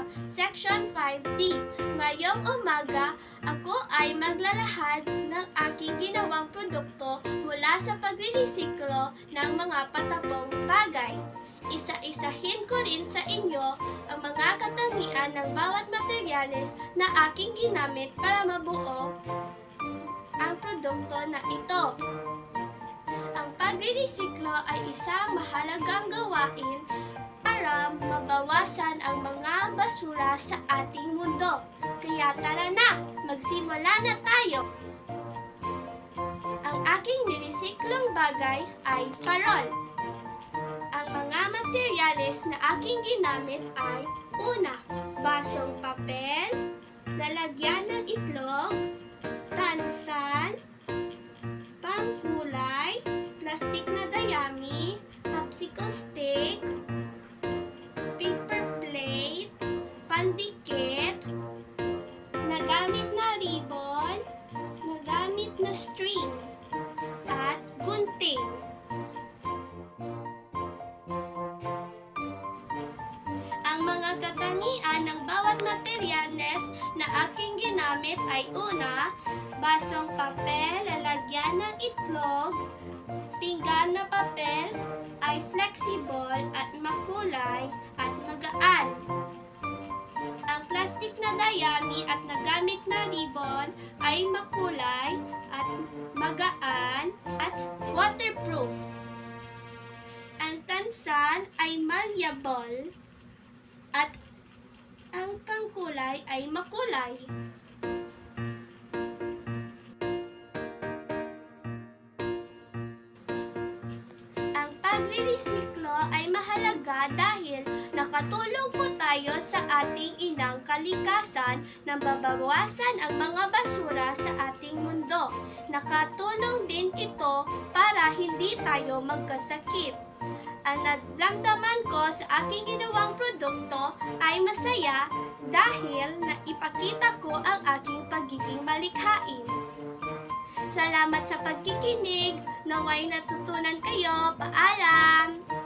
sa Section 5D. Ngayong umaga, ako ay maglalahad ng aking ginawang produkto mula sa pagre-resiklo ng mga patapong bagay. Isa-isahin ko rin sa inyo ang mga katangian ng bawat materyales na aking ginamit para mabuo ang produkto na ito. Ang pagre-resiklo ay isang mahalagang gawain para mabawasan ang mga basura sa ating mundo. Kaya tara na, magsimula na tayo! Ang aking niresiklong bagay ay parol. Ang mga materyales na aking ginamit ay una, basong papel, lalagyan ng itlog, tansan, pangkulay, plastic na dayami, popsicle stick, paper plate, pandikit, nagamit na ribbon, nagamit na string, at gunting. Ang mga katangian ng bawat materyales na aking ginamit ay una, basong papel, lalagyan ng itlog, pinggan na papel, ay flexible at makulay at magaan. Ang plastic na dayami at nagamit na ribbon ay makulay at magaan at waterproof. Ang tansan ay malleable at ang pangkulay ay makulay. Ang pagre-resiklo ay mahalaga dahil nakatulong po tayo sa ating inang kalikasan na mabawasan ang mga basura sa ating mundo. Nakatulong din ito para hindi tayo magkasakit. Ang naramdaman ko sa aking ginawang produkto ay masaya dahil naipakita ko ang aking pagiging malikhain. Salamat sa pagkikinig. Naway natutunan kayo. Paalam!